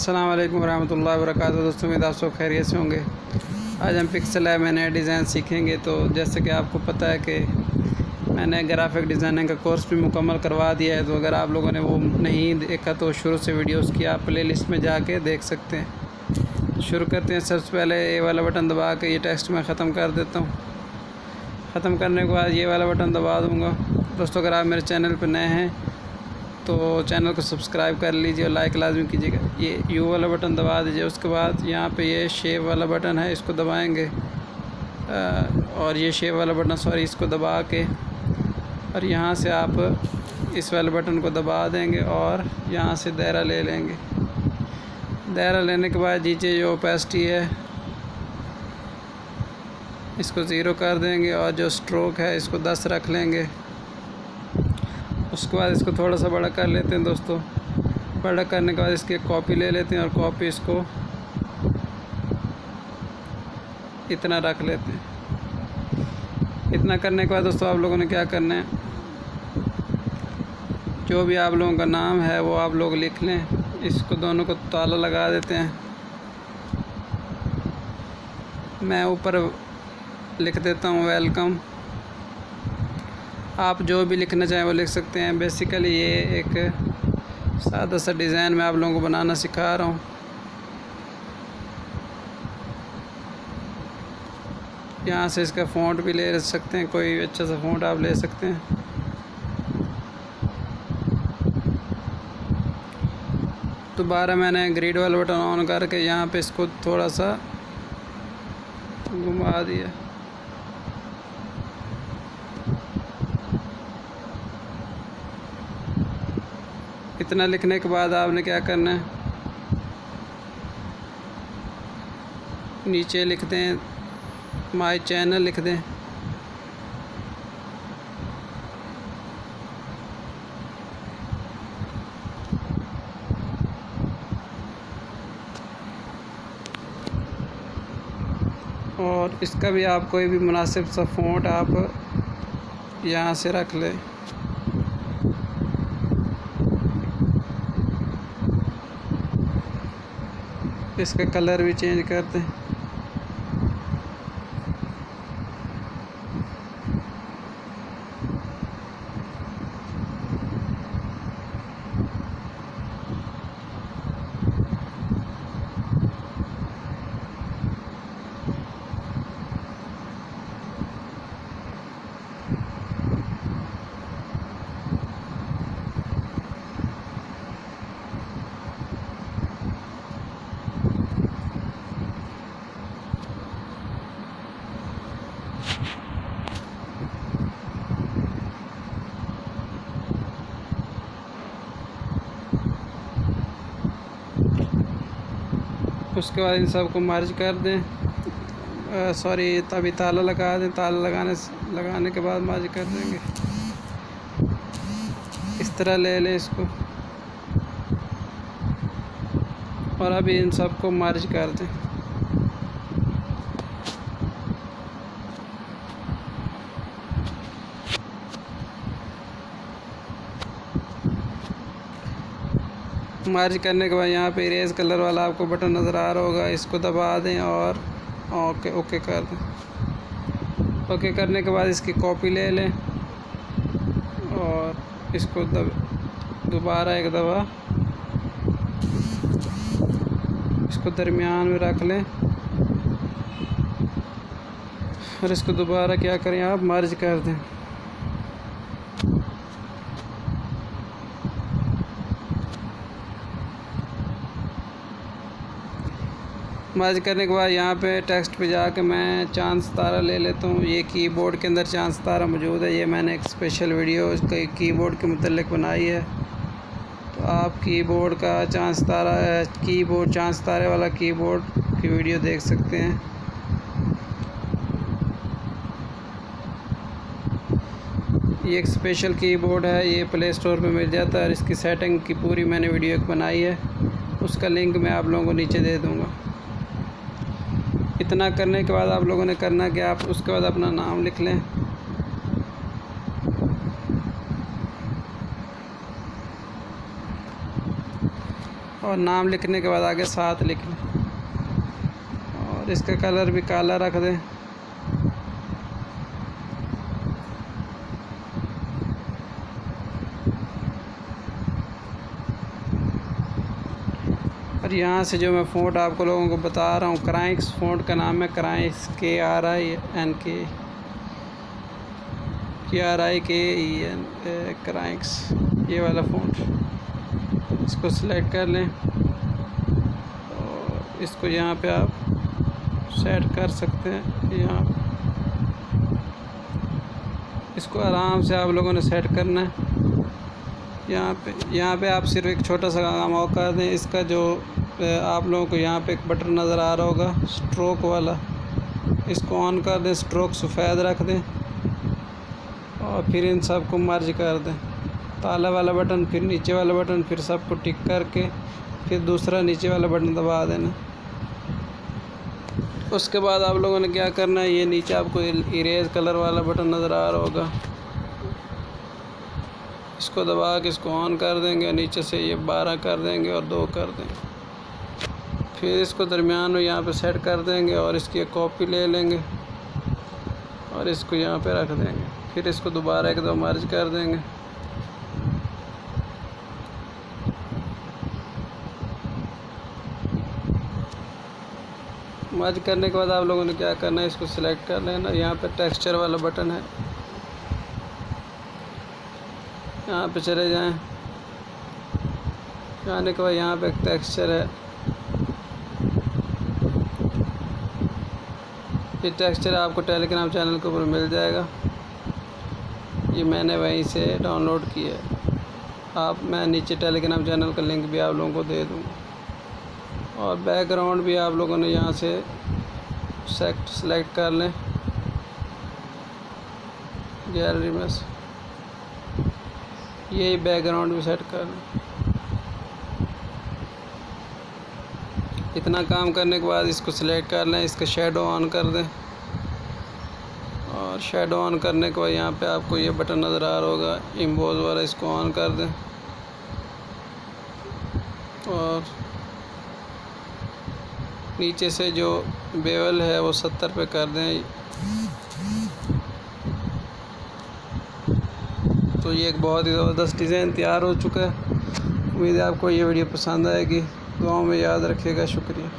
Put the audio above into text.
अस्सलाम वालेकुम रहमतुल्लाहि व बरकातहू। दोस्तों उम्मीद आप सब खैरियत से होंगे। आज हम पिक्सल ऐप में नए डिज़ाइन सीखेंगे। तो जैसे कि आपको पता है कि मैंने ग्राफिक डिज़ाइनिंग का कोर्स भी मुकम्मल करवा दिया है। तो अगर आप लोगों ने वो नहीं देखा तो शुरू से वीडियोस की आप प्लेलिस्ट में जाके देख सकते हैं। शुरू करते हैं। सबसे पहले ये वाला बटन दबा के ये टेक्स्ट मैं ख़त्म कर देता हूँ। ख़त्म करने के बाद ये वाला बटन दबा दूँगा। दोस्तों अगर आप मेरे चैनल पर नए हैं तो चैनल को सब्सक्राइब कर लीजिए और लाइक लाजमी कीजिएगा। ये यू वाला बटन दबा दीजिए। उसके बाद यहाँ पे ये शेप वाला बटन है, इसको दबाएंगे और ये शेप वाला बटन इसको दबा के और यहाँ से आप इस वाले बटन को दबा देंगे और यहाँ से दायरा ले लेंगे। दायरा लेने के बाद नीचे जो ओपेसिटी है इसको 0 कर देंगे और जो स्ट्रोक है इसको 10 रख लेंगे। उसके बाद इसको थोड़ा सा बड़ा कर लेते हैं। दोस्तों बड़ा करने के बाद इसकी एक कॉपी ले लेते हैं और कॉपी इसको इतना रख लेते हैं। इतना करने के बाद दोस्तों आप लोगों ने क्या करना है, जो भी आप लोगों का नाम है वो आप लोग लिख लें। इसको दोनों को ताला लगा देते हैं। मैं ऊपर लिख देता हूँ वेलकम। आप जो भी लिखना चाहें वो लिख सकते हैं। बेसिकली ये एक सादा सा डिज़ाइन मैं आप लोगों को बनाना सिखा रहा हूँ। यहाँ से इसका फ़ॉन्ट भी ले सकते हैं, कोई अच्छा सा फ़ॉन्ट आप ले सकते हैं। दोबारा मैंने ग्रिड वाला बटन ऑन करके यहाँ पे इसको थोड़ा सा घुमा दिया। इतना लिखने के बाद आपने क्या करना है, नीचे लिख दें माय चैनल लिख दें। और इसका भी आप कोई भी मुनासिब सा फ़ॉन्ट आप यहाँ से रख लें। इसका कलर भी चेंज करते हैं। उसके बाद इन सब को मर्ज कर दें। तभी ताला लगा दें। ताला लगाने के बाद मर्ज कर देंगे। इस तरह ले लें इसको और अभी इन सब को मर्ज कर दें। मर्ज करने के बाद यहाँ पे इरेज कलर वाला आपको बटन नज़र आ रहा होगा, इसको दबा दें और ओके कर दें। ओके करने के बाद इसकी कॉपी ले लें और इसको दोबारा एक दफ़ा इसको दरमियान में रख लें और इसको दोबारा क्या करें, आप मर्ज कर दें। मर्ज करने के बाद यहाँ पे टेक्स्ट पे जाके मैं चांद सितारा ले लेता हूँ। ये कीबोर्ड के अंदर चांद सितारा मौजूद है। ये मैंने एक स्पेशल वीडियो इसके कीबोर्ड के मुतल्लिक बनाई है। तो आप कीबोर्ड का चांद सितारा चांद सितारे वाला कीबोर्ड की वीडियो देख सकते हैं। ये एक स्पेशल कीबोर्ड है, ये प्ले स्टोर पे मिल जाता है और इसकी सेटिंग की पूरी मैंने वीडियो बनाई है। उसका लिंक मैं आप लोगों को नीचे दे दूँगा। इतना करने के बाद आप लोगों ने करना कि आप उसके बाद अपना नाम लिख लें। और नाम लिखने के बाद आगे 7 लिख लें और इसका कलर भी काला रख दें। और यहाँ से जो मैं फ़ॉन्ट आपको लोगों को बता रहा हूँ, क्राइक्स फ़ॉन्ट का नाम है, क्राइक्स KRINK क्राइक्स, ये वाला फ़ॉन्ट। इसको सिलेक्ट कर लें और इसको यहाँ पे आप सेट कर सकते हैं। यहाँ इसको आराम से आप लोगों ने सेट करना है। यहाँ पे आप सिर्फ एक छोटा सा काम और कर दें। इसका जो आप लोगों को यहाँ पे एक बटन नज़र आ रहा होगा स्ट्रोक वाला, इसको ऑन कर दें, स्ट्रोक सफ़ेद रख दें और फिर इन सब को मर्ज कर दें। ताला वाला बटन, फिर नीचे वाला बटन, फिर सबको टिक करके फिर दूसरा नीचे वाला बटन दबा देना। उसके बाद आप लोगों ने क्या करना है, ये नीचे आपको इरेज कलर वाला बटन नज़र आ रहा होगा, इसको दबा के इसको ऑन कर देंगे। नीचे से ये 12 कर देंगे और 2 कर देंगे। फिर इसको दरमियान में यहाँ पे सेट कर देंगे और इसकी एक कॉपी ले लेंगे और इसको यहाँ पे रख देंगे। फिर इसको दोबारा एक दो मर्ज कर देंगे। मर्ज करने के बाद आप लोगों ने क्या करना है, इसको सिलेक्ट कर लेना। यहाँ पे टेक्सचर वाला बटन है, यहाँ पे चले जाएं। जाने के बाद यहाँ पे एक टेक्सचर है, ये टेक्सचर आपको टेलीग्राम चैनल के ऊपर मिल जाएगा। ये मैंने वहीं से डाउनलोड किया है। मैं नीचे टेलीग्राम चैनल का लिंक भी आप लोगों को दे दूँगा। और बैकग्राउंड भी आप लोगों ने यहाँ से सेलेक्ट कर लें गैलरी में से, यही बैकग्राउंड भी सेट कर लें। इतना काम करने के बाद इसको सिलेक्ट कर लें, इसका शेडो ऑन कर दें और शेडो ऑन करने के बाद यहाँ पे आपको ये बटन नज़र आ रहा होगा इम्बोज वाला, इसको ऑन कर दें और नीचे से जो बेवल है वो 70 पे कर दें। तो ये एक बहुत ही ज़बरदस्त डिज़ाइन तैयार हो चुका है। उम्मीद है आपको ये वीडियो पसंद आएगी। दुआओं में याद रखिएगा। शुक्रिया।